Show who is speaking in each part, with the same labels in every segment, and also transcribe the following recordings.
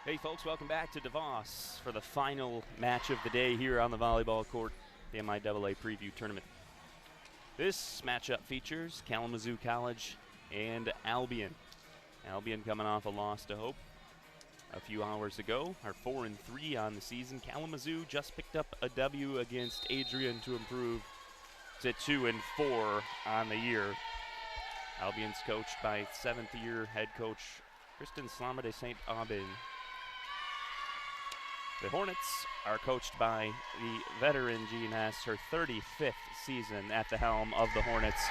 Speaker 1: Hey folks, welcome back to DeVos for the final match of the day here on the volleyball court, the MIAA Preview Tournament. This matchup features Kalamazoo College and Albion. Albion coming off a loss to Hope a few hours ago, are 4-3 on the season. Kalamazoo just picked up a W against Adrian to improve to 2-4 on the year. Albion's coached by 7th-year head coach Kristen Slama de St. Aubin. The Hornets are coached by the veteran Jean Hess, her 35th season at the helm of the Hornets.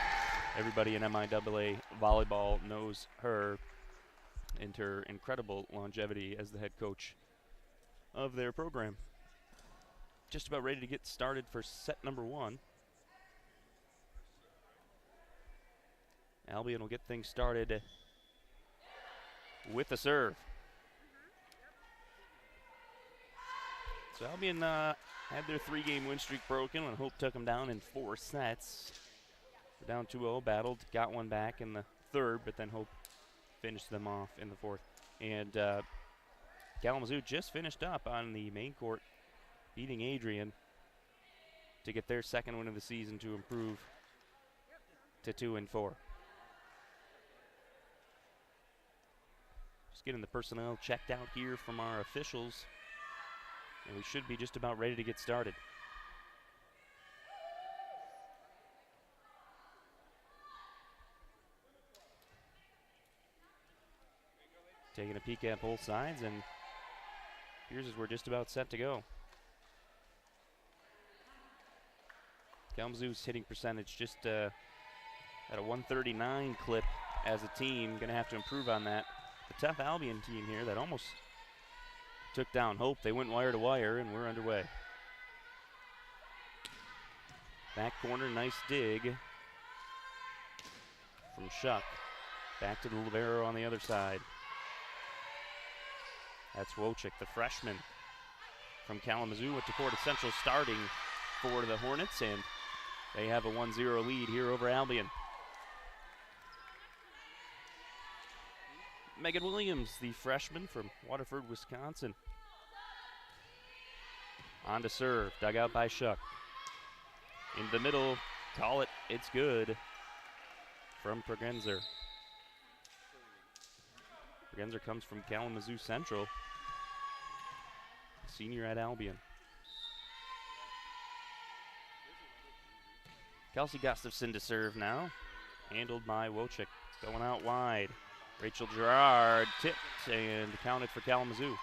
Speaker 1: Everybody in MIAA volleyball knows her and her incredible longevity as the head coach of their program. Just about ready to get started for set number one. Albion will get things started with the serve. So Albion had their 3-game win streak broken when Hope took them down in 4 sets. They're down 2-0, battled, got one back in the third, but then Hope finished them off in the fourth. And Kalamazoo just finished up on the main court, beating Adrian to get their second win of the season to improve to 2-4. Just getting the personnel checked out here from our officials, and we should be just about ready to get started. Taking a peek at both sides, and here's as we're just about set to go. Kalamazoo's hitting percentage just at a 139 clip as a team. Going to have to improve on that. The tough Albion team here that almost took down Hope. They went wire to wire, and we're underway. Back corner, nice dig from Shuck. Back to the libero on the other side. That's Wojcik, the freshman from Kalamazoo, went to court at Central starting for the Hornets, and they have a 1-0 lead here over Albion. Megan Williams, the freshman from Waterford, Wisconsin. On to serve, dug out by Shuck. In the middle, call it, it's good from Pergenzer. Pergenzer comes from Kalamazoo Central, senior at Albion. Kelsey Gustafson to serve now, handled by Wojcik, going out wide. Rachel Gerard tipped and counted for Kalamazoo.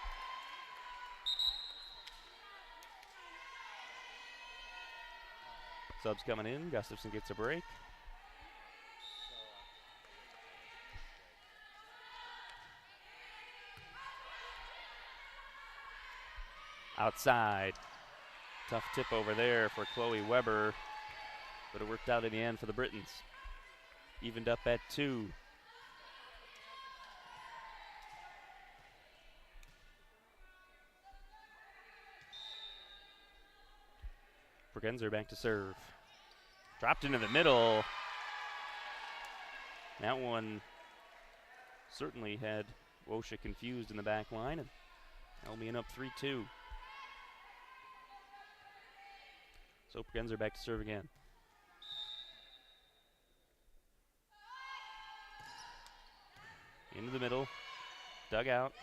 Speaker 1: Subs coming in, Gustafson gets a break. Outside. Tough tip over there for Chloe Weber, but it worked out in the end for the Britons. Evened up at 2. Pergenzer back to serve. Dropped into the middle. That one certainly had Wojcik confused in the back line, and Albion up 3-2. So Pergenzer back to serve again. Into the middle, dug out.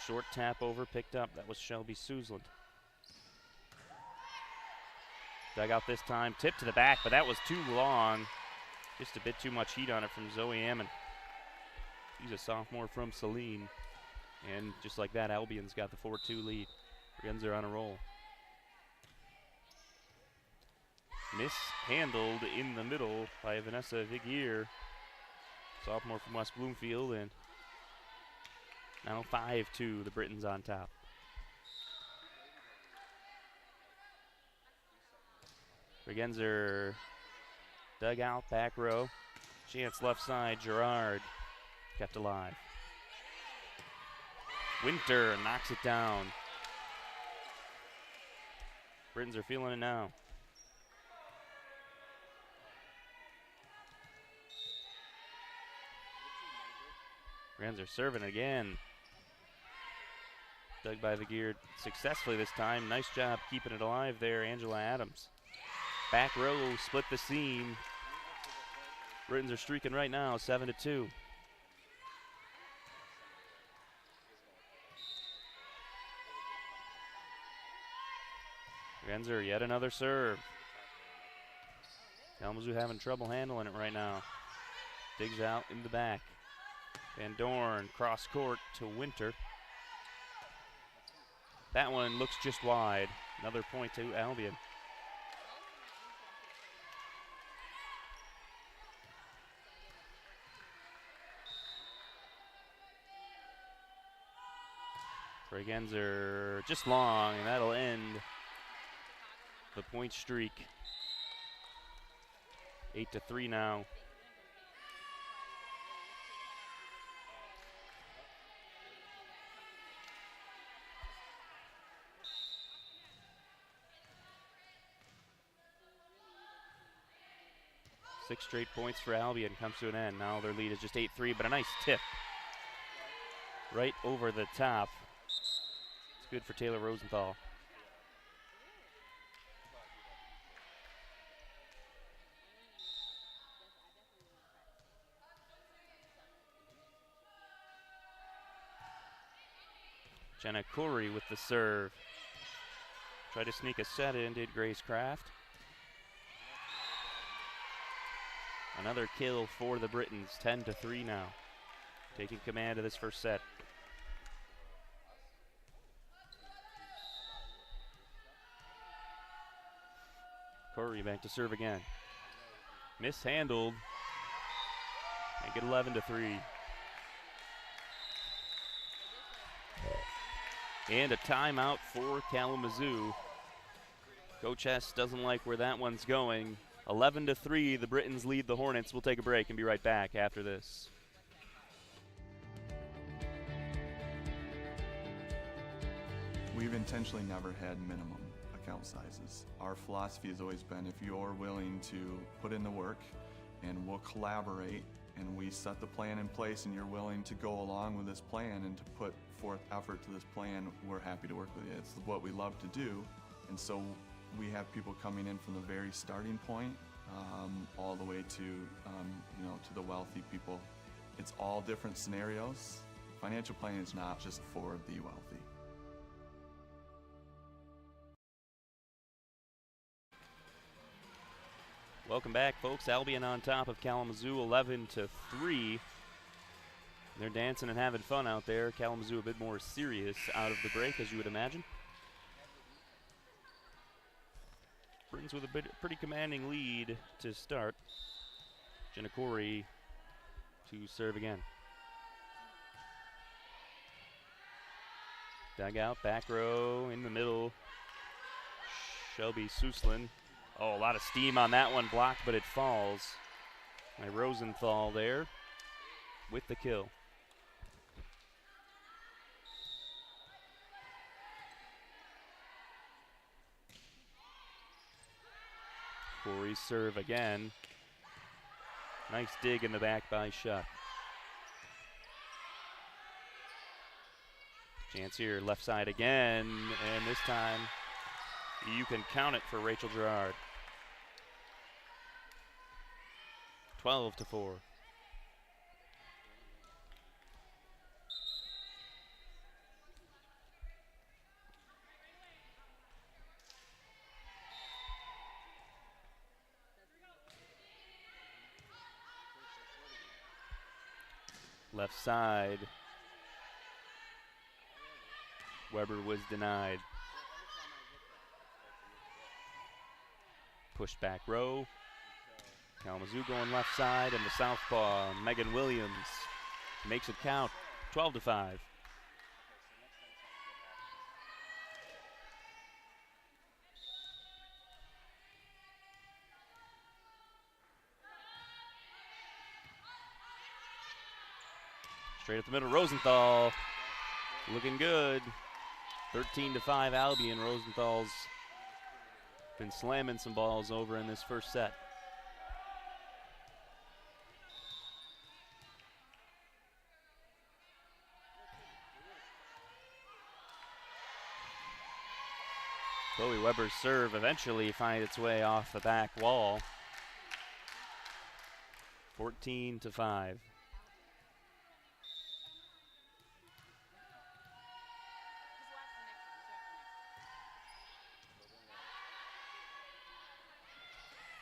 Speaker 1: Short tap over, picked up. That was Shelby Susland. Dug out this time, tipped to the back, but that was too long. Just a bit too much heat on it from Zoe Ammon. She's a sophomore from Saline. And just like that, Albion's got the 4-2 lead. Pergenzer on a roll. Mishandled in the middle by Vanessa Vigier, sophomore from West Bloomfield, and now 5-2, the Britons on top. Pergenzer dug out, back row. Chance left side, Gerard kept alive. Winter knocks it down. Britons are feeling it now. Pergenzer serving again. Dug by the gear successfully this time. Nice job keeping it alive there, Angela Adams. Back row split the seam. Britons are streaking right now, 7-2. Genzer, yet another serve. Kalamazoo having trouble handling it right now. Digs out in the back. Van Dorn cross court to Winter. That one looks just wide. Another point to Albion. Trey Genzer just long, and that'll end the point streak. 8-3 now. Six straight points for Albion comes to an end. Now their lead is just 8-3, but a nice tip right over the top. It's good for Taylor Rosenthal. Jenna Corey with the serve. Tried to sneak a set in, did Grace Kraft. Another kill for the Britons, 10-3 now. Taking command of this first set. Corey back to serve again. Mishandled. Make it 11-3. And a timeout for Kalamazoo. Coach Hess doesn't like where that one's going. 11-3, the Britons lead the Hornets. We'll take a break and be right back after this.
Speaker 2: We've intentionally never had minimum account sizes. Our philosophy has always been, if you're willing to put in the work and we'll collaborate and we set the plan in place and you're willing to go along with this plan and to put forth effort to this plan, we're happy to work with you. It's what we love to do. And so we have people coming in from the very starting point all the way to, to the wealthy people. It's all different scenarios. Financial planning is not just for the wealthy.
Speaker 1: Welcome back, folks. Albion on top of Kalamazoo, 11-3. They're dancing and having fun out there. Kalamazoo a bit more serious out of the break, as you would imagine. Britons with a pretty commanding lead to start. Jenna Corey to serve again. Dugout, back row, in the middle. Shelby Suslin. Oh, a lot of steam on that one, blocked, but it falls. By Rosenthal there with the kill. Corey's serve again. Nice dig in the back by Shuck. Chance here, left side again, and this time you can count it for Rachel Gerard. 12-4. Left side. Weber was denied. Pushed back row. Kalamazoo going left side, and the southpaw, Megan Williams, makes it count. 12-5. Straight up the middle, Rosenthal looking good. 13-5 Albion. Rosenthal's been slamming some balls over in this first set. Chloe Weber's serve eventually finds its way off the back wall. 14-5.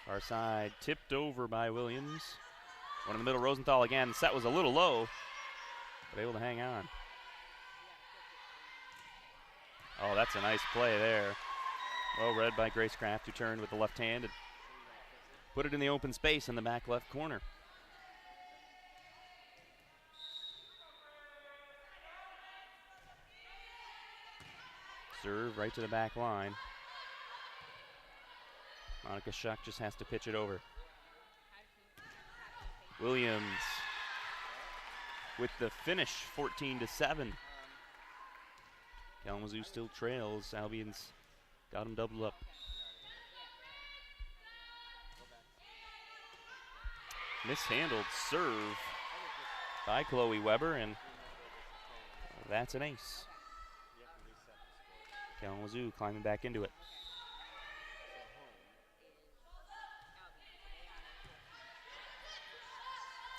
Speaker 1: Far side tipped over by Williams. One in the middle, Rosenthal again. The set was a little low, but able to hang on. Oh, that's a nice play there. Well read by Grace Kraft, who turned with the left hand and put it in the open space in the back left corner. Serve right to the back line. Monica Schuck just has to pitch it over. Williams with the finish, 14-7. Kalamazoo still trails. Albion's got him doubled up. Mishandled serve by Chloe Weber, and that's an ace. Kalamazoo climbing back into it.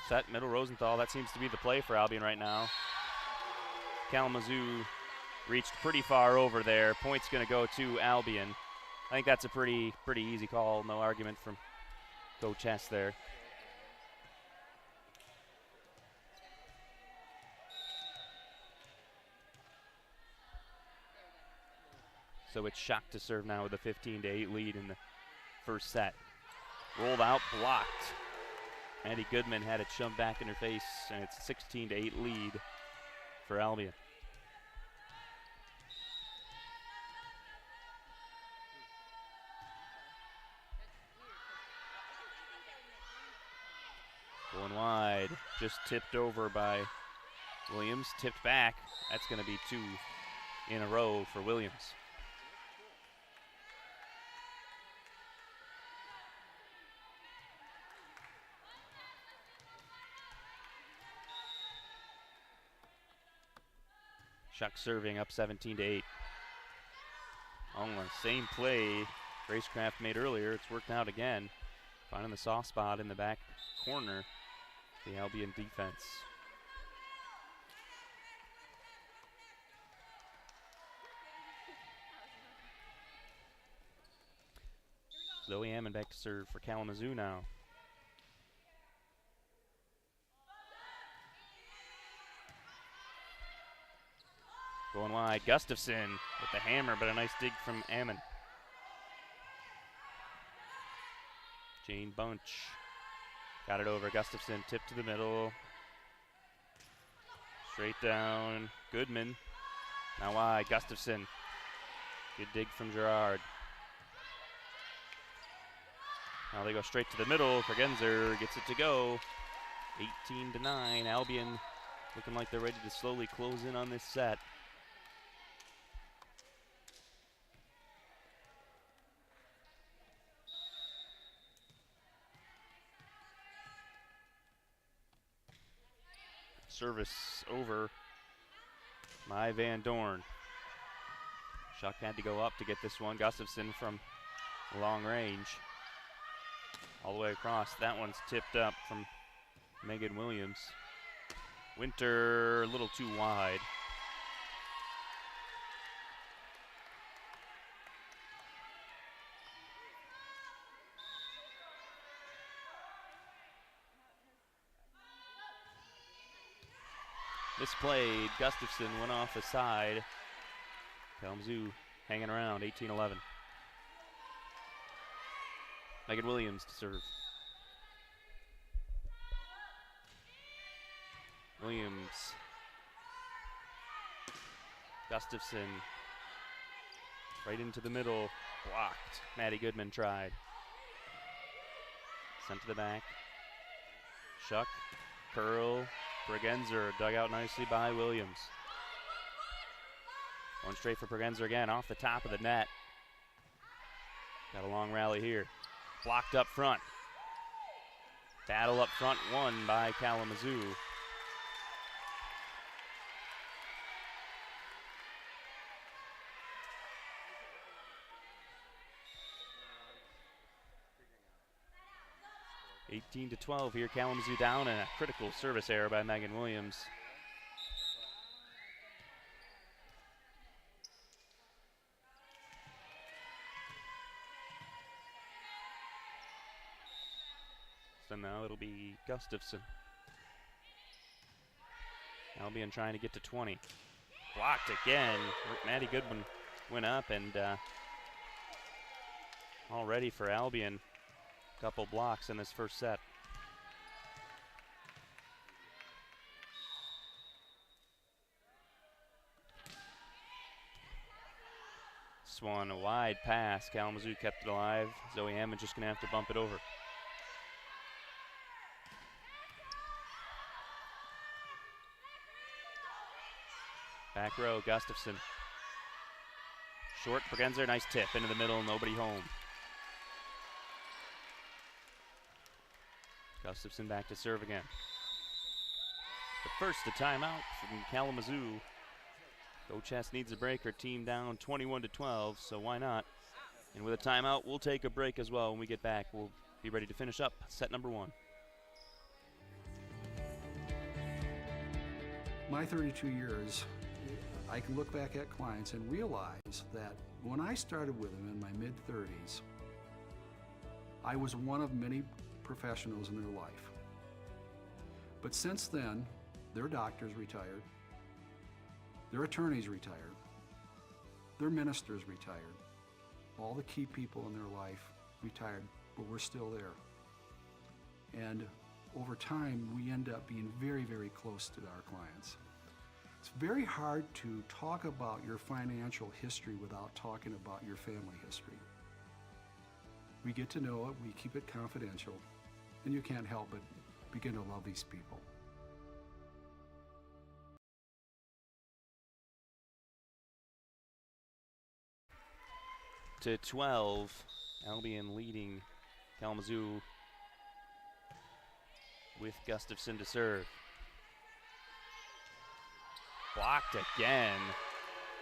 Speaker 1: Set, middle, Rosenthal. That seems to be the play for Albion right now. Kalamazoo reached pretty far over there. Point's going to go to Albion. I think that's a pretty easy call. No argument from Coach Hess there. So it's Schuck to serve now with a 15-8 lead in the first set. Rolled out, blocked. Maddie Goodman had it shoved back in her face, and it's a 16-8 lead for Albion. Going wide, just tipped over by Williams, tipped back. That's going to be two in a row for Williams. Schuck serving up 17-8. On the same play Grace Kraft made earlier, it's worked out again. Finding the soft spot in the back corner, the Albion defense. Zoe Ammon back to serve for Kalamazoo now. Going wide, Gustafson with the hammer, but a nice dig from Ammon. Jane Bunch got it over. Gustafson tipped to the middle. Straight down, Goodman. Now wide, Gustafson. Good dig from Gerard. Now they go straight to the middle. Pregenzer gets it to go. 18-9. Albion looking like they're ready to slowly close in on this set. Service over by Van Dorn. Schuck had to go up to get this one. Gustafson from long range. All the way across. That one's tipped up from Megan Williams. Winter a little too wide. Misplayed. Gustafson went off the side. Kalamazoo hanging around, 18-11. Megan Williams to serve. Williams. Gustafson. Right into the middle. Blocked. Maddie Goodman tried. Sent to the back. Schuck. Curl. Pregenzer dug out nicely by Williams. Going straight for Pregenzer again off the top of the net. Got a long rally here. Blocked up front. Battle up front won by Kalamazoo. 18-12 here. Kalamazoo down, and a critical service error by Megan Williams. So now it'll be Gustafson. Albion trying to get to 20. Blocked again. Maddie Goodwin went up, and already for Albion, a couple blocks in this first set. Swan, a wide pass. Kalamazoo kept it alive. Zoe Hammond just going to have to bump it over. Back row, Gustafson. Short, Bregenzer, nice tip into the middle, nobody home. Gustafson back to serve again. But first, a timeout from Kalamazoo. Go-Chess needs a break. Her team down 21-12, so why not? And with a timeout, we'll take a break as well. When we get back, we'll be ready to finish up set number 1.
Speaker 3: My 32 years, I can look back at clients and realize that when I started with them in my mid-30s, I was one of many professionals in their life. But since then, their doctors retired, their attorneys retired, their ministers retired, all the key people in their life retired, but we're still there. And over time, we end up being very, very close to our clients. It's very hard to talk about your financial history without talking about your family history. We get to know it, we keep it confidential, and you can't help but begin to love these people.
Speaker 1: To 12, Albion leading Kalamazoo with Gustafson to serve. Blocked again.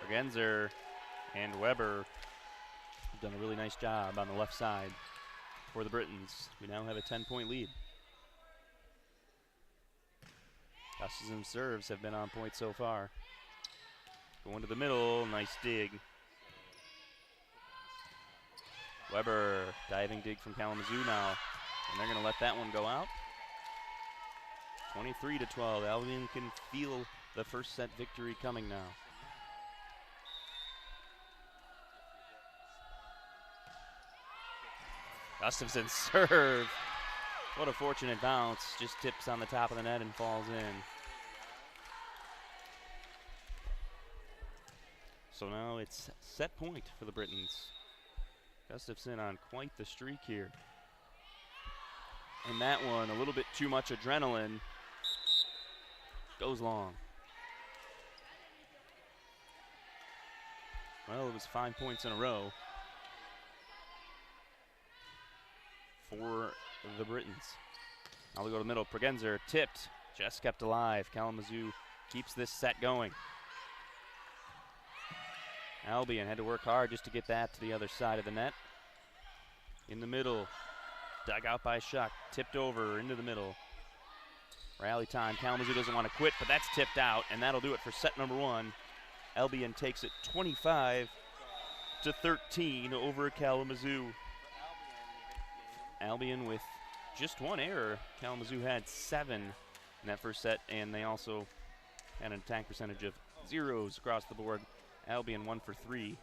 Speaker 1: Bregenzer and Weber have done a really nice job on the left side for the Britons. We now have a 10-point lead. Gustafson's serves have been on point so far. Going to the middle, nice dig. Weber, diving dig from Kalamazoo now, and they're going to let that one go out. 23-12, Albion can feel the first set victory coming now. Gustafson's serve. What a fortunate bounce. Just tips on the top of the net and falls in. So now it's set point for the Britons. Gustafson on quite the streak here. And that one, a little bit too much adrenaline. Goes long. Well, it was 5 points in a row for the Britons. Now we go to the middle. Bregenzer tipped, just kept alive. Kalamazoo keeps this set going. Albion had to work hard just to get that to the other side of the net. In the middle, dug out by Shuck, tipped over into the middle. Rally time. Kalamazoo doesn't want to quit, but that's tipped out, and that'll do it for set number 1. Albion takes it 25-13 over Kalamazoo. Albion with just one error. Kalamazoo had 7 in that first set, and they also had an attack percentage of 0s across the board. Albion 1 for 3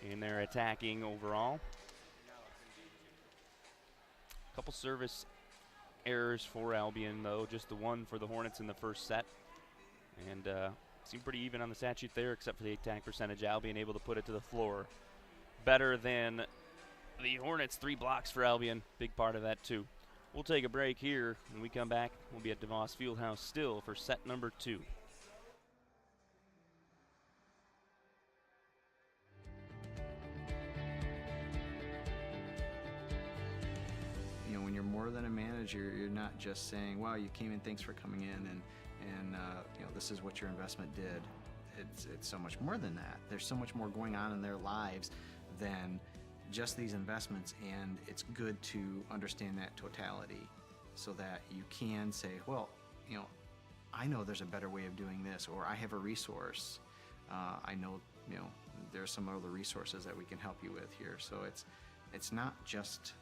Speaker 1: in their attacking overall. Couple service errors for Albion, though, just the one for the Hornets in the first set. And seemed pretty even on the stat sheet there, except for the attack percentage. Albion able to put it to the floor better than the Hornets. 3 blocks for Albion, big part of that too. We'll take a break here. When we come back, we'll be at DeVos Fieldhouse still for set number 2.
Speaker 4: You know, when you're more than a manager, you're not just saying, wow, you came in, thanks for coming in, and you know, this is what your investment did. It's so much more than that. There's so much more going on in their lives than just these investments, and it's good to understand that totality so that you can say, well, you know, I know there's a better way of doing this, or I have a resource. I know, you know, there's some other resources that we can help you with here. So it's not just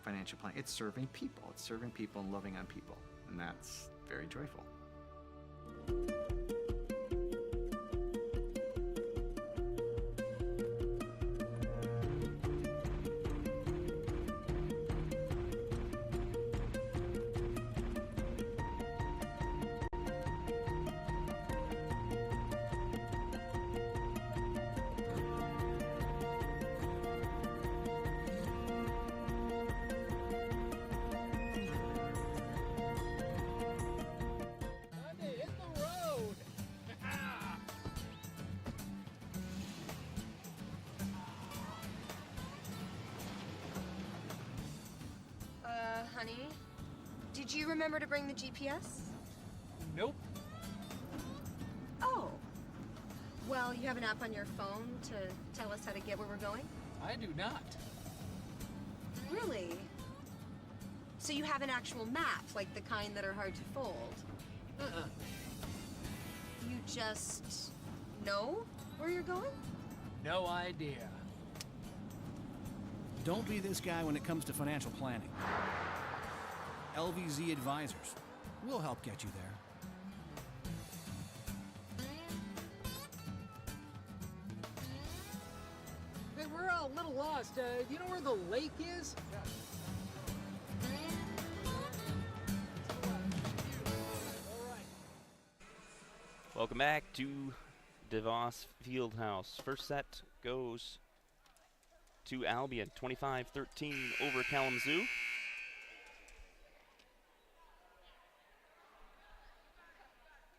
Speaker 4: financial planning, it's serving people. It's serving people and loving on people, and that's very joyful.
Speaker 5: Honey, did you remember to bring the GPS?
Speaker 6: Nope.
Speaker 5: Oh. Well, you have an app on your phone to tell us how to get where we're going?
Speaker 6: I do not.
Speaker 5: Really? So you have an actual map, like the kind that are hard to fold?
Speaker 6: Uh-uh.
Speaker 5: You just know where you're going?
Speaker 6: No idea.
Speaker 7: Don't be this guy when it comes to financial planning. LVZ Advisors. We'll help get you there.
Speaker 6: Hey, we're a little lost. Do you know where the lake is?
Speaker 1: Welcome back to DeVos Fieldhouse. First set goes to Albion, 25-13 over Kalamazoo.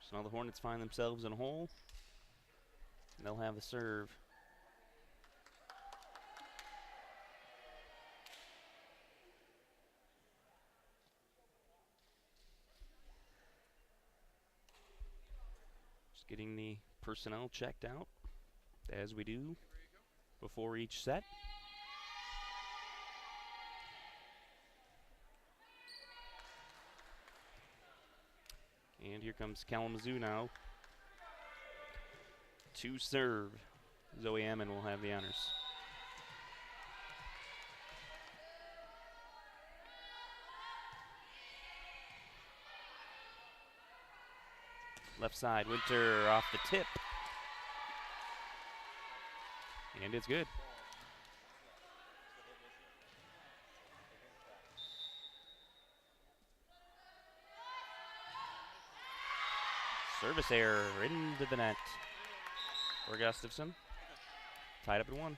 Speaker 1: So now the Hornets find themselves in a hole, and they'll have the serve. Just getting the personnel checked out, as we do before each set. And here comes Kalamazoo now. To serve. Zoe Ammon will have the honors. Left side, Winter off the tip. And it's good. Service error into the net for Gustafson. Tied up at 1.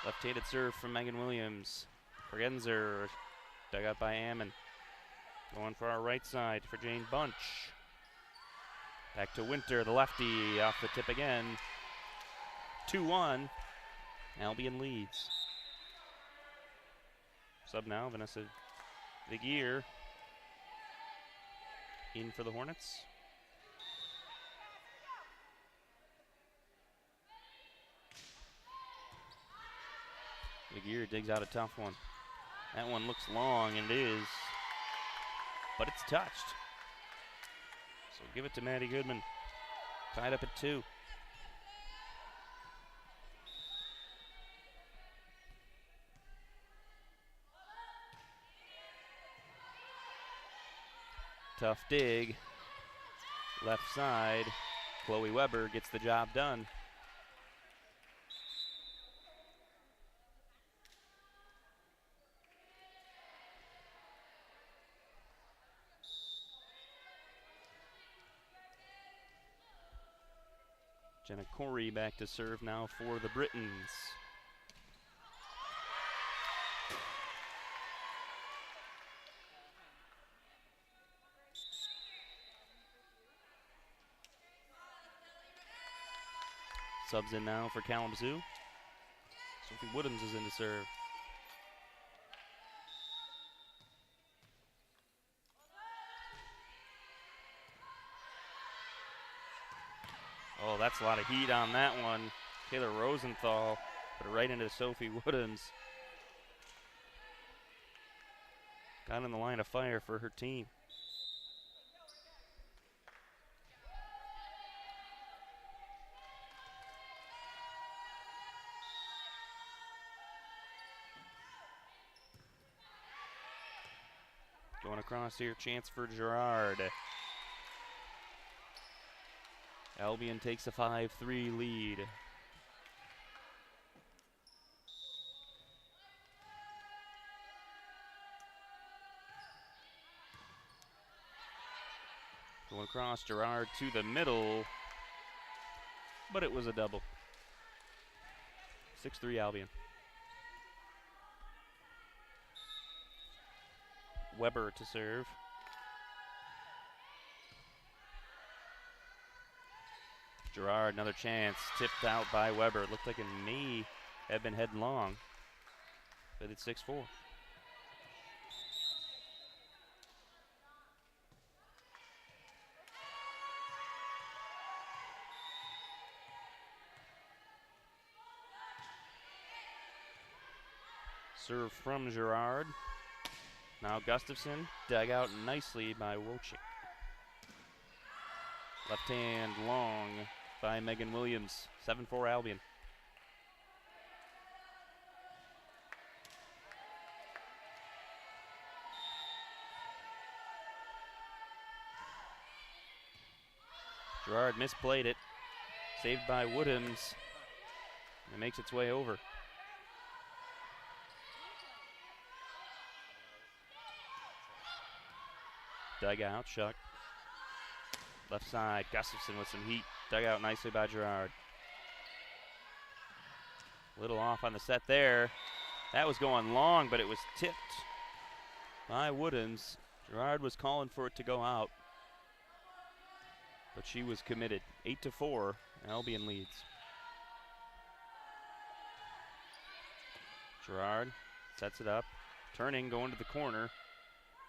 Speaker 1: Left-handed serve from Megan Williams. Forgenser dug out by Ammon. Going for our right side for Jane Bunch. Back to Winter, the lefty, off the tip again. 2-1. Albion leads. Sub now, Vanessa Vigier in for the Hornets. Vigier digs out a tough one. That one looks long, and it is, but it's touched. So give it to Maddie Goodman. Tied up at 2. Tough dig. Left side. Chloe Weber gets the job done. Jenna Corey back to serve now for the Britons. Subs in now for Kalamazoo. Sophie Woodhams is in to serve. A lot of heat on that one. Taylor Rosenthal put it right into Sophie Woodhams. Got in the line of fire for her team. Going across here, chance for Gerard. Albion takes a 5-3 lead. Going across, Gerard to the middle, but it was a double. 6-3 Albion. Weber to serve. Gerard, another chance, tipped out by Weber. It looked like it may have been headlong, but it's 6-4. Serve from Gerard. Now Gustafson, dug out nicely by Wojcik. Left hand long by Megan Williams. 7-4 Albion. Gerard misplayed it. Saved by Woodhams. It makes its way over. Dug out, Shuck. Left side, Gustafson with some heat. Dug out nicely by Gerard. Little off on the set there. That was going long, but it was tipped by Woodhams. Gerard was calling for it to go out, but she was committed. 8-4, Albion leads. Gerard sets it up. Turning, going to the corner.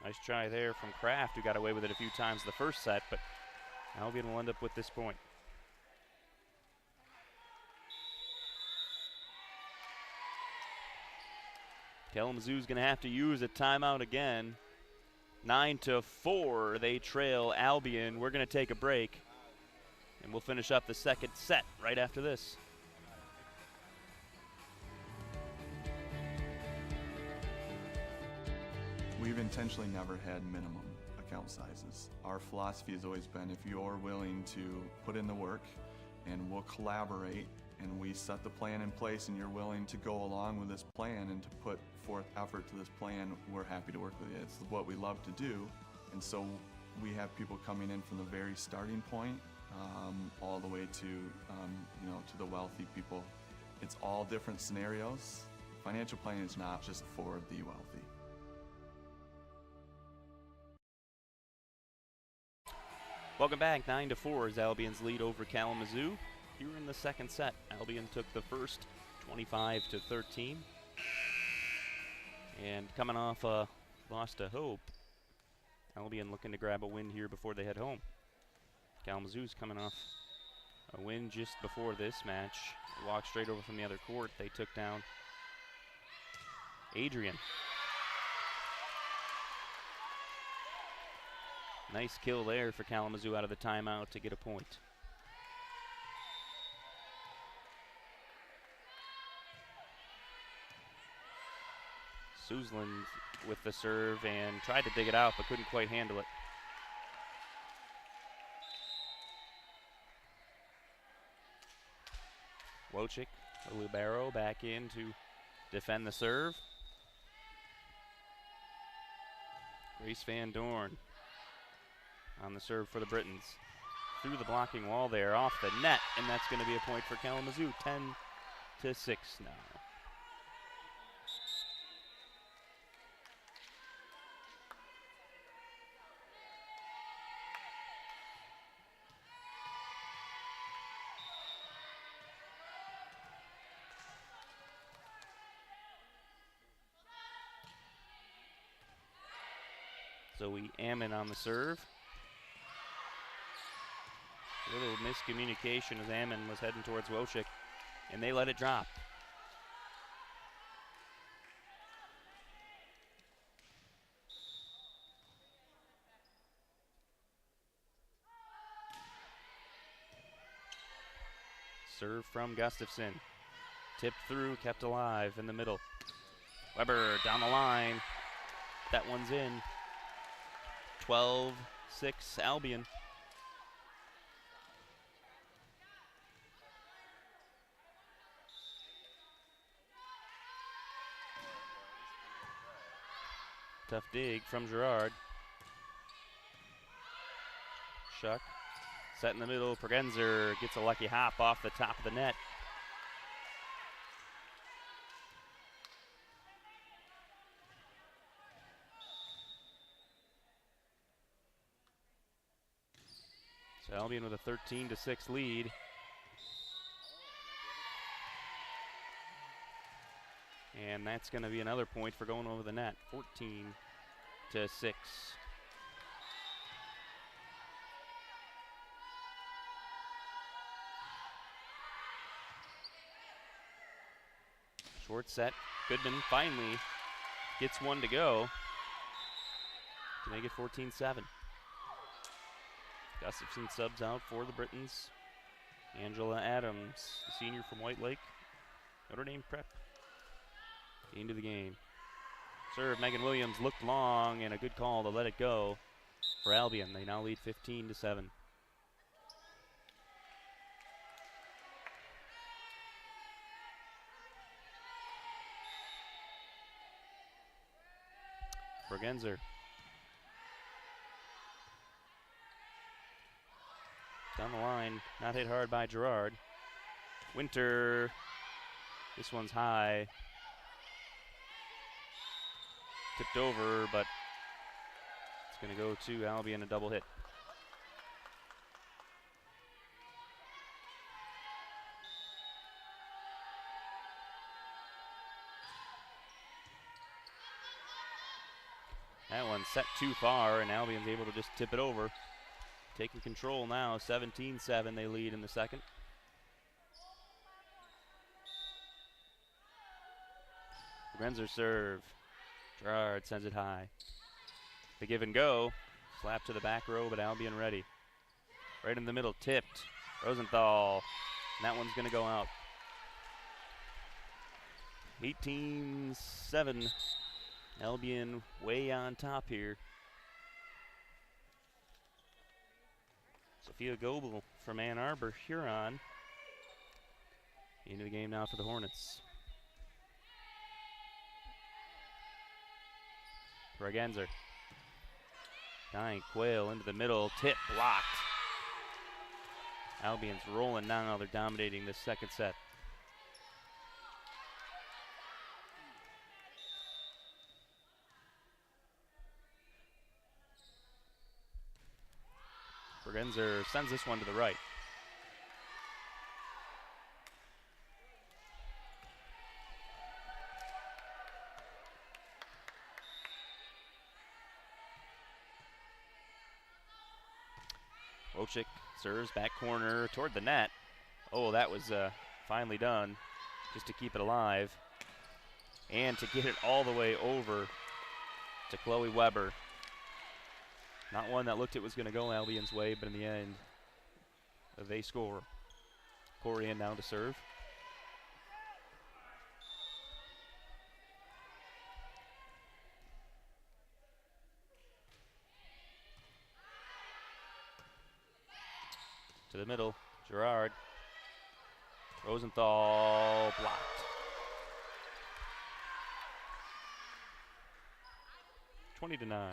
Speaker 1: Nice try there from Kraft, who got away with it a few times the first set, but Albion will end up with this point. Kalamazoo's going to have to use a timeout again. 9-4, they trail Albion. We're going to take a break, and we'll finish up the second set right after this.
Speaker 2: We've intentionally never had minimum account sizes. Our philosophy has always been, if you're willing to put in the work and we'll collaborate and we set the plan in place and you're willing to go along with this plan and to put forth effort to this plan, we're happy to work with you. It's what we love to do. And so we have people coming in from the very starting point all the way to, to the wealthy people. It's all different scenarios. Financial planning is not just for the wealthy.
Speaker 1: Welcome back. 9-4 is Albion's lead over Kalamazoo. Here in the second set, Albion took the first 25-13. And coming off a loss to Hope, Albion looking to grab a win here before they head home. Kalamazoo's coming off a win just before this match. They walked straight over from the other court. They took down Adrian. Nice kill there for Kalamazoo out of the timeout to get a point. Susland with the serve and tried to dig it out but couldn't quite handle it. Wojcik, Libero back in to defend the serve. Grace Van Dorn on the serve for the Britons. Through the blocking wall there, off the net, and that's going to be a point for Kalamazoo. 10-6 now. Zoe Ammon on the serve. Little miscommunication as Ammon was heading towards Wojcik, and they let it drop. Serve from Gustafson. Tipped through, kept alive in the middle. Weber down the line. That one's in. 12-6 Albion. Tough dig from Gerard. Shuck. Set in the middle. Pregenzer gets a lucky hop off the top of the net. So Albion with a 13-6 lead. And that's going to be another point for going over the net. 14-6. Short set. Goodman finally gets one to go to make it 14-7. Gustafson subs out for the Britons. Angela Adams, the senior from White Lake, Notre Dame Prep, into the game. Serve, Megan Williams looked long, and a good call to let it go for Albion. They now lead 15-7. Pregenzer. Down the line, not hit hard by Gerard. Winter, this one's high. Tipped over, but it's going to go to Albion, a double hit. That one set too far, and Albion's able to just tip it over. Taking control now, 17-7 they lead in the second. Grenzer serve. Gerard sends it high. The give and go. Slap to the back row, but Albion ready. Right in the middle, tipped. Rosenthal. And that one's going to go out. 18-7. Albion way on top here. Sophia Goebel from Ann Arbor, Huron. Into the game now for the Hornets. Pregenzer. Dying Quayle into the middle. Tip blocked. Albion's rolling now. They're dominating this second set. Pregenzer sends this one to the right. Wojcik serves back corner toward the net. Oh, that was finally done just to keep it alive and to get it all the way over to Chloe Weber. Not one that looked it was going to go Albion's way, but in the end, they score. Corian now to serve. To the middle, Gerard. Rosenthal blocked. (20-9).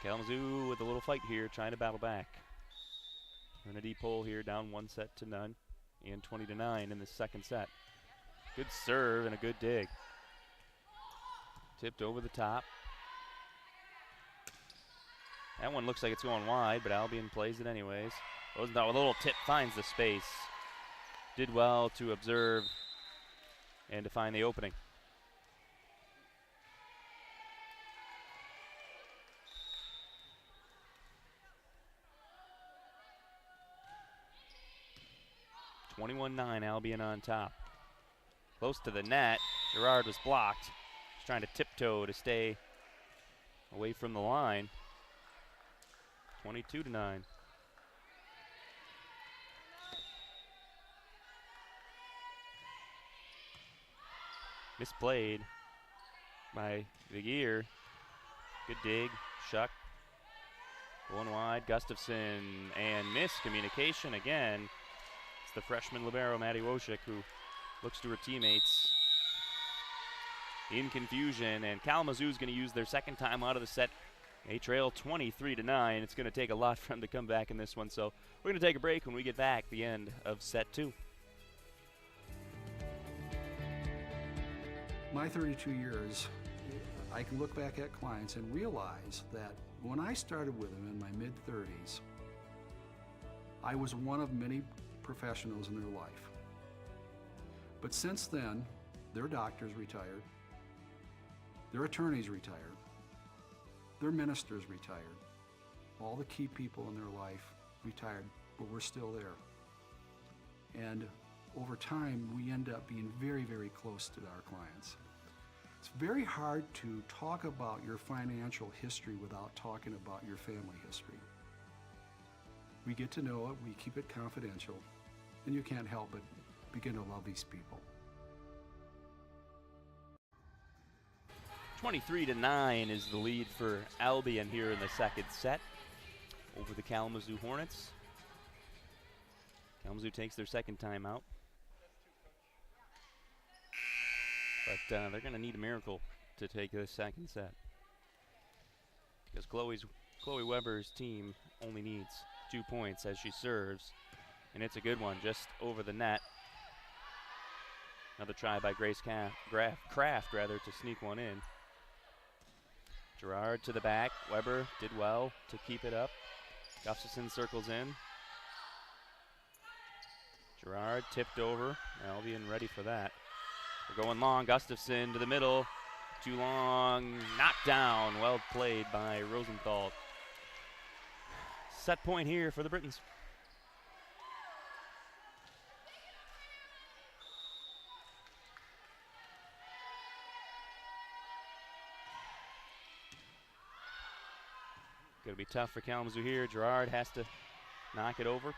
Speaker 1: Kalamazoo with a little fight here, trying to battle back. In a deep hole here, down 1-0 and 20-9 in the second set. Good serve and a good dig. Tipped over the top. That one looks like it's going wide, but Albion plays it anyways. Rosenthal with a little tip finds the space. Did well to observe and to find the opening. 21-9, Albion on top. Close to the net. Gerard was blocked. He's trying to tiptoe to stay away from the line. 22-9. Misplayed by Vigier. Good dig. Shuck. One wide. Gustafson and miscommunication again. It's the freshman libero, Maddie Wojcik, who looks to her teammates in confusion. And Kalamazoo's going to use their second time out of the set. They trail 23-9. It's going to take a lot for them to come back in this one. So we're going to take a break. When we get back, the end of set 2.
Speaker 3: My 32 years, I can look back at clients and realize that when I started with them in my mid-30s, I was one of many professionals in their life. But since then, their doctors retired, their attorneys retired, their ministers retired, all the key people in their life retired, but we're still there. And over time, we end up being very, very close to our clients. It's very hard to talk about your financial history without talking about your family history. We get to know it, we keep it confidential, and you can't help but begin to love these people.
Speaker 1: 23-9 is the lead for Albion here in the second set over the Kalamazoo Hornets. Kalamazoo takes their second timeout. But they're going to need a miracle to take this second set, because Chloe Weber's team only needs 2 points as she serves, and it's a good one just over the net. Another try by Grace Kraft to sneak one in. Gerard to the back. Weber did well to keep it up. Gustafson circles in. Gerard tipped over. Albion ready for that. We're going long. Gustafson to the middle. Too long. Knocked down. Well played by Rosenthal. Set point here for the Britons. Going to be tough for Kalamazoo here. Gerard has to knock it over.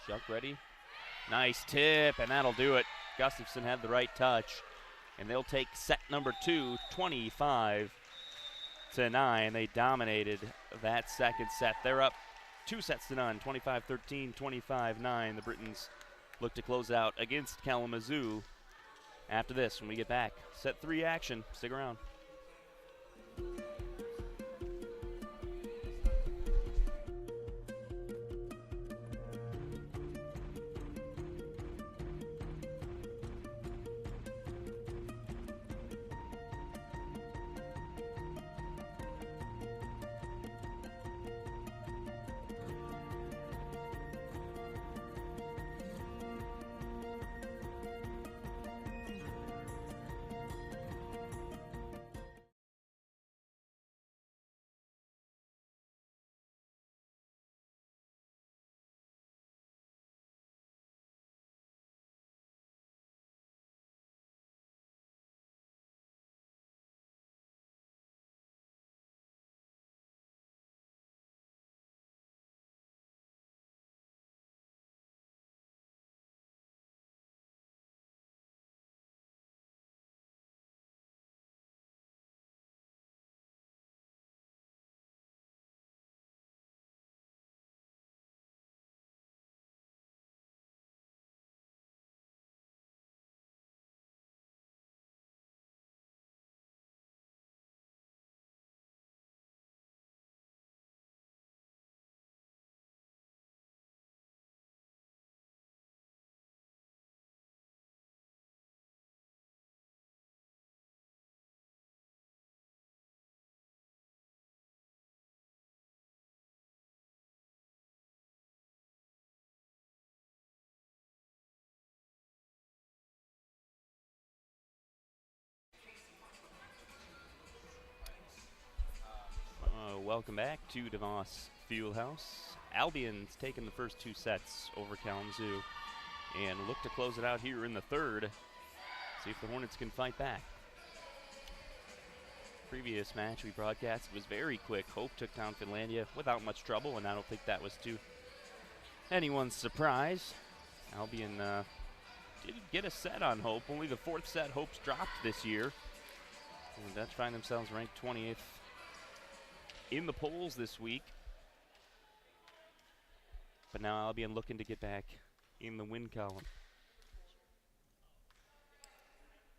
Speaker 1: Shuck ready. Nice tip, and that'll do it. Gustafson had the right touch, and they'll take set number 2, 25-9. They dominated that second set. They're up 2 sets to none, 25-13, 25-9. The Britons look to close out against Kalamazoo after this when we get back. Set 3 action. Stick around. Welcome back to DeVos Fieldhouse. Albion's taken the first 2 sets over Kalamazoo. and look to close it out here in the third. See if the Hornets can fight back. Previous match we broadcast was very quick. Hope took down Finlandia without much trouble, and I don't think that was to anyone's surprise. Albion did get a set on Hope. Only the fourth set Hope's dropped this year. And the Dutch find themselves ranked 20th in the polls this week. But now Albion looking to get back in the win column.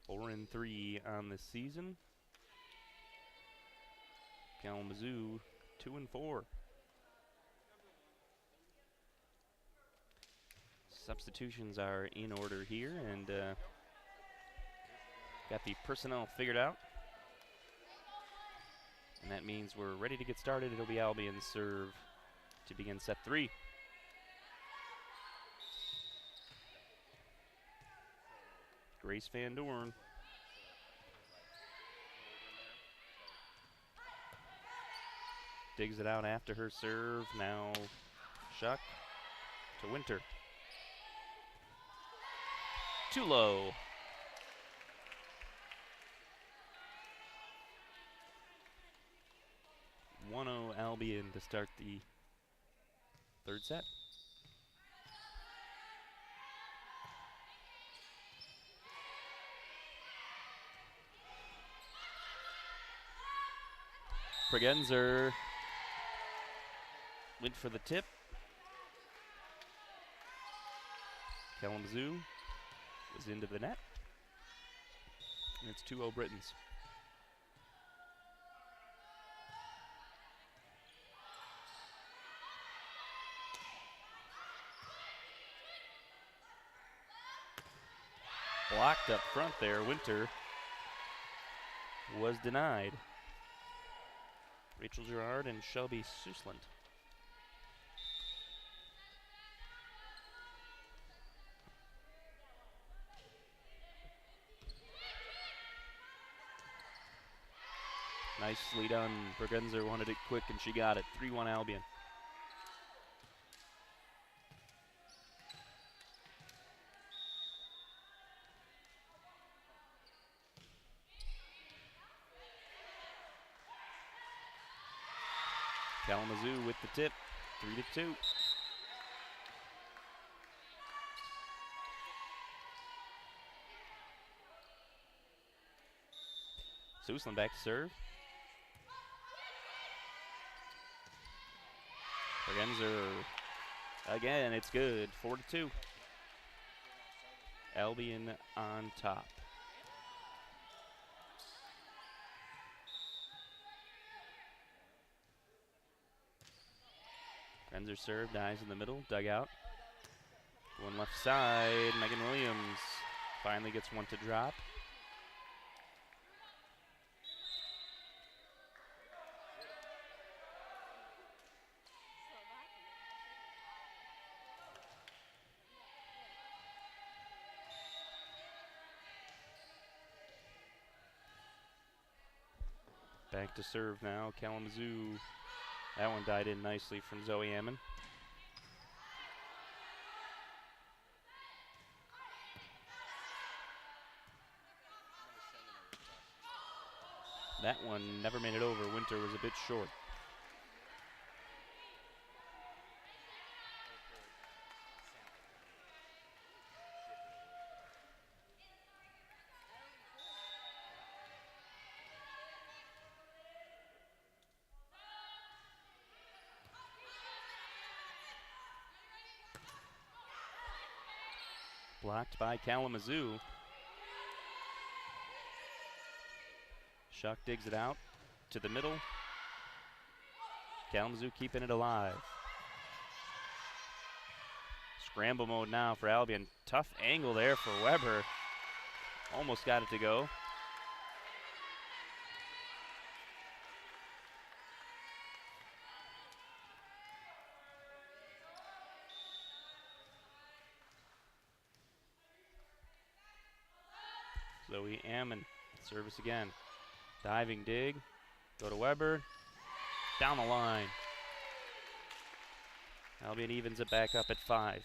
Speaker 1: 4-3 on the season. Kalamazoo 2-4. Substitutions are in order here, and got the personnel figured out. And that means we're ready to get started. It'll be Albion's serve to begin set 3. Grace Van Doorn. Digs it out after her serve. Now Shuck to Winter. Too low. Albion to start the third set. Pregenzer went for the tip. Kalamazoo was into the net. And it's 2-0 Britons. Blocked up front there. Winter was denied. Rachel Gerard and Shelby Susland. Nicely done. Bergenzer wanted it quick and she got it. 3-1 Albion. Kalamazoo with the tip, 3-2. Susland back to serve. Bergenzer again, it's good, 4-2. Albion on top. Renzer serve, dies in the middle, dugout. One left side, Megan Williams finally gets one to drop. Back to serve now, Kalamazoo. That one died in nicely from Zoe Ammon. That one never made it over. Winter was a bit short. Blocked by Kalamazoo. Shuck digs it out to the middle. Kalamazoo keeping it alive. Scramble mode now for Albion. Tough angle there for Weber. Almost got it to go. Zoe Ammon, service again. Diving dig, go to Weber, down the line. Albion evens it back up at 5.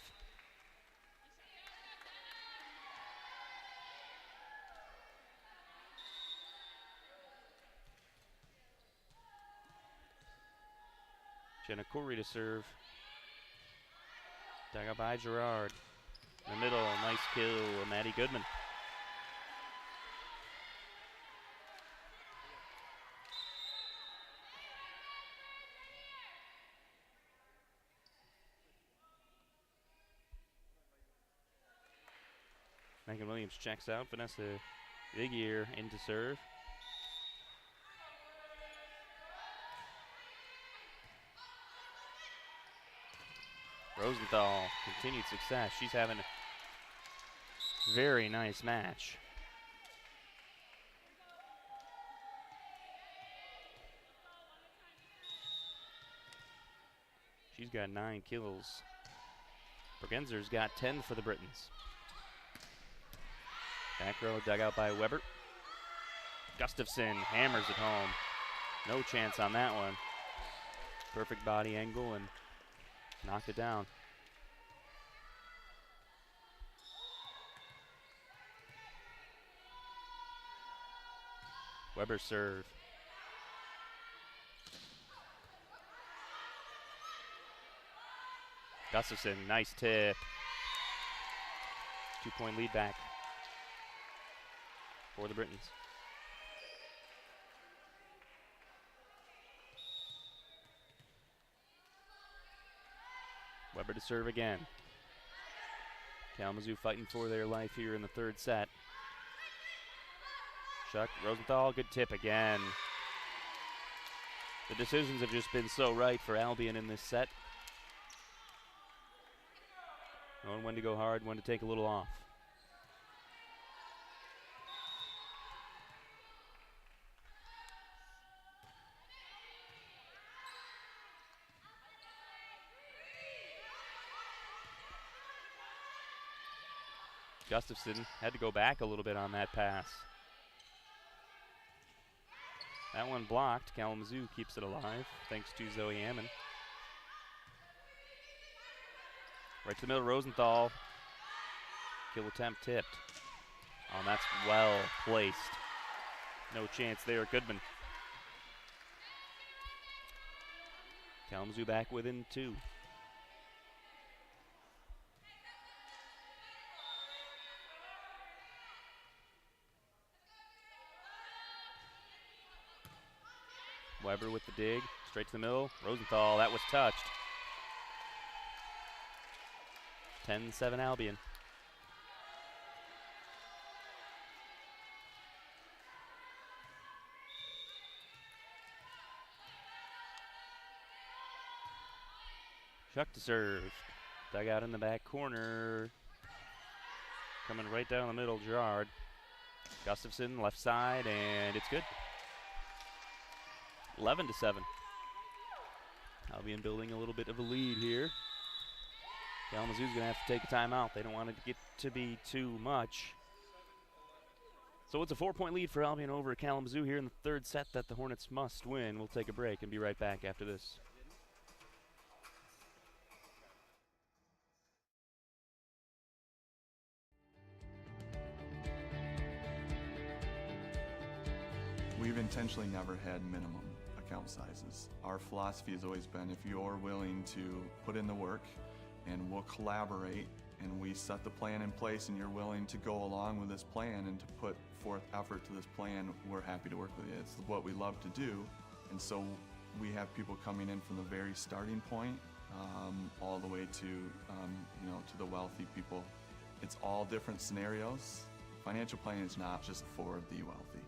Speaker 1: Jenna Corey to serve. Dug up by Gerard. In the middle, nice kill, Maddie Goodman. Megan Williams checks out. Vanessa Vigier in to serve. Rosenthal, continued success. She's having a very nice match. She's got 9 kills. Bergenzer's got 10 for the Britons. Back row dug out by Weber. Gustafson hammers it home. No chance on that one. Perfect body angle and knocked it down. Weber serve. Gustafson, nice tip. 2-point lead back for the Britons. Weber to serve again. Kalamazoo fighting for their life here in the third set. Shuck, Rosenthal, good tip again. The decisions have just been so right for Albion in this set. Knowing when to go hard, when to take a little off. Gustafson had to go back a little bit on that pass. That one blocked. Kalamazoo keeps it alive thanks to Zoe Ammon. Right to the middle, Rosenthal. Kill attempt tipped. Oh, and that's well placed. No chance there, Goodman. Kalamazoo back within 2. Weber with the dig, straight to the middle. Rosenthal, that was touched. 10-7 Albion. Shuck to serve. Dug out in the back corner. Coming right down the middle, Gerard. Gustafson, left side, and it's good. 11-7. Albion building a little bit of a lead here. Kalamazoo's going to have to take a timeout. They don't want it to get to be too much. So it's a 4-point lead for Albion over Kalamazoo here in the third set that the Hornets must win. We'll take a break and be right back after this.
Speaker 2: We've intentionally never had minimum account sizes. Our philosophy has always been if you're willing to put in the work and we'll collaborate and we set the plan in place and you're willing to go along with this plan and to put forth effort to this plan, we're happy to work with you. It's what we love to do. And so we have people coming in from the very starting point all the way to, to the wealthy people. It's all different scenarios. Financial planning is not just for the wealthy.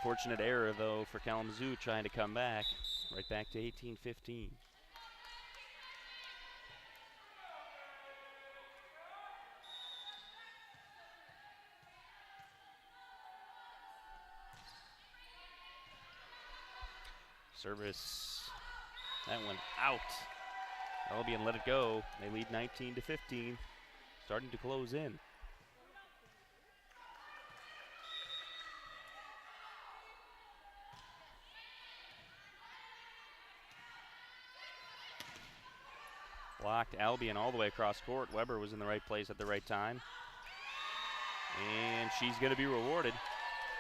Speaker 1: Unfortunate error, though, for Kalamazoo trying to come back. Right back to 18-15. Service, that went out. Albion let it go. They lead 19-15, starting to close in. Blocked Albion all the way across court. Weber was in the right place at the right time. And she's going to be rewarded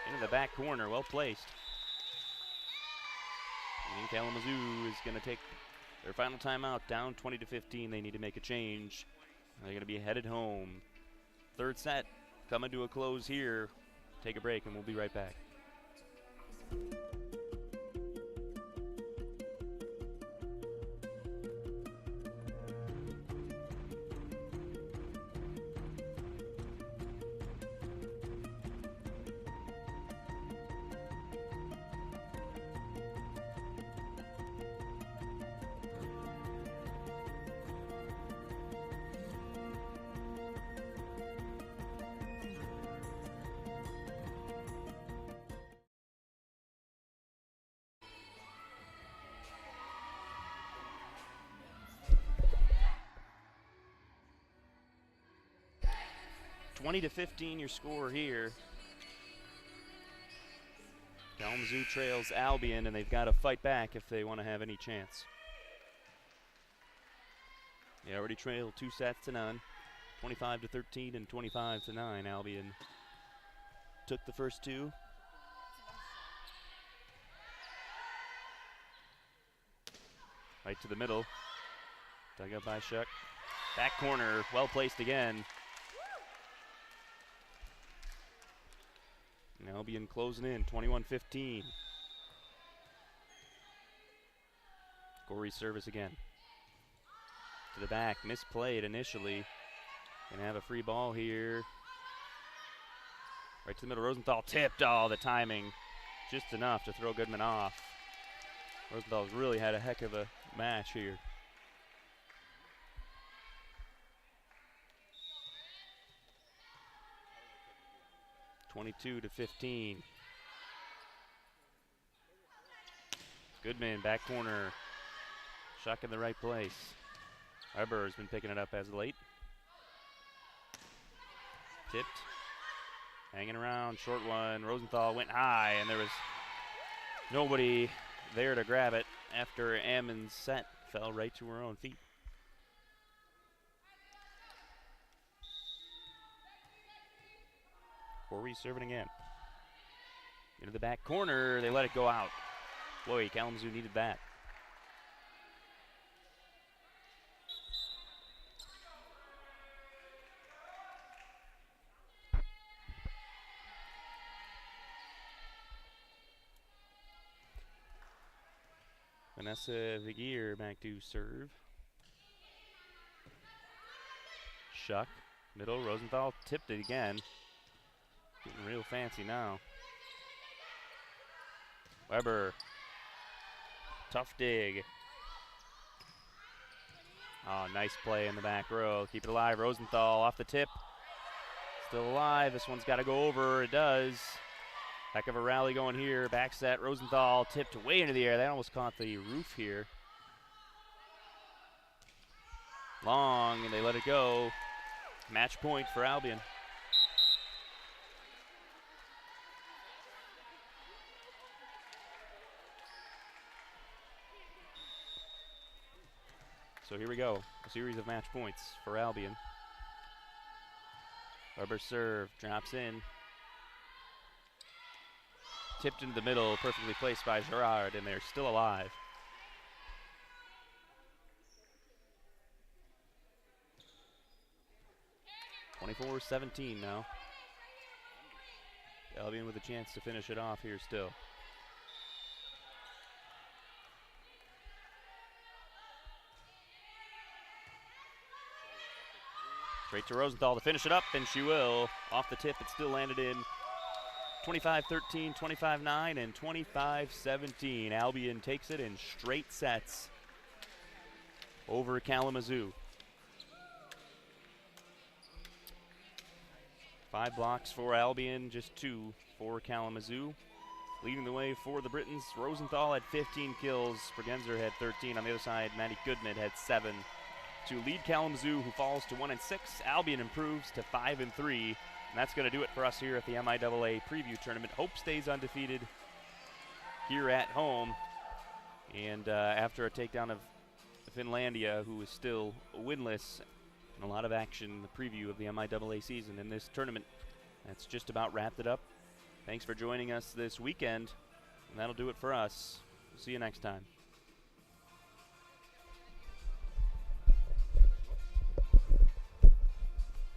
Speaker 1: into the back corner, well placed. And Kalamazoo is going to take their final timeout, down 20-15. They need to make a change. They're going to be headed home. Third set coming to a close here. Take a break and we'll be right back. (20-15) your score here. Kalamazoo trails Albion, and they've got to fight back if they want to have any chance. They already trailed 2-0, 25-13 and 25-9. Albion took the first two. Right to the middle. Dug up by Shuck. Back corner, well placed again. And Albion closing in, 21-15. Corey's service again. To the back, misplayed initially. Gonna have a free ball here. Right to the middle, Rosenthal tipped. Oh, the timing. Just enough to throw Goodman off. Rosenthal's really had a heck of a match here. (22-15). Goodman, back corner. Shuck in the right place. Weber has been picking it up as of late. Tipped. Hanging around, short one. Rosenthal went high, and there was nobody there to grab it after Ammon's set fell right to her own feet. Corey serving again. Into the back corner, they let it go out. Boy, Kalamazoo needed that. Vanessa Vigier back to serve. Shuck, middle, Rosenthal tipped it again. Getting real fancy now. Weber. Tough dig. Oh, nice play in the back row. Keep it alive. Rosenthal off the tip. Still alive. This one's got to go over. It does. Heck of a rally going here. Back set. Rosenthal tipped way into the air. That almost caught the roof here. Long, and they let it go. Match point for Albion. So here we go, a series of match points for Albion. Weber serve, drops in. Tipped into the middle, perfectly placed by Gerard, and they're still alive. (24-17) now. Albion with a chance to finish it off here still. Straight to Rosenthal to finish it up, and she will. Off the tip, it still landed in. 25-13, 25-9, and 25-17. Albion takes it in straight sets over Kalamazoo. 5 blocks for Albion, just 2 for Kalamazoo. Leading the way for the Britons, Rosenthal had 15 kills. Bergenzer had 13. On the other side, Matty Goodman had 7 to lead Kalamazoo, who falls to 1-6. Albion improves to 5-3. And that's going to do it for us here at the MIAA Preview Tournament. Hope stays undefeated here at home. And after a takedown of Finlandia, who is still winless, and a lot of action in the preview of the MIAA season in this tournament, that's just about wrapped it up. Thanks for joining us this weekend, and that'll do it for us. See you next time.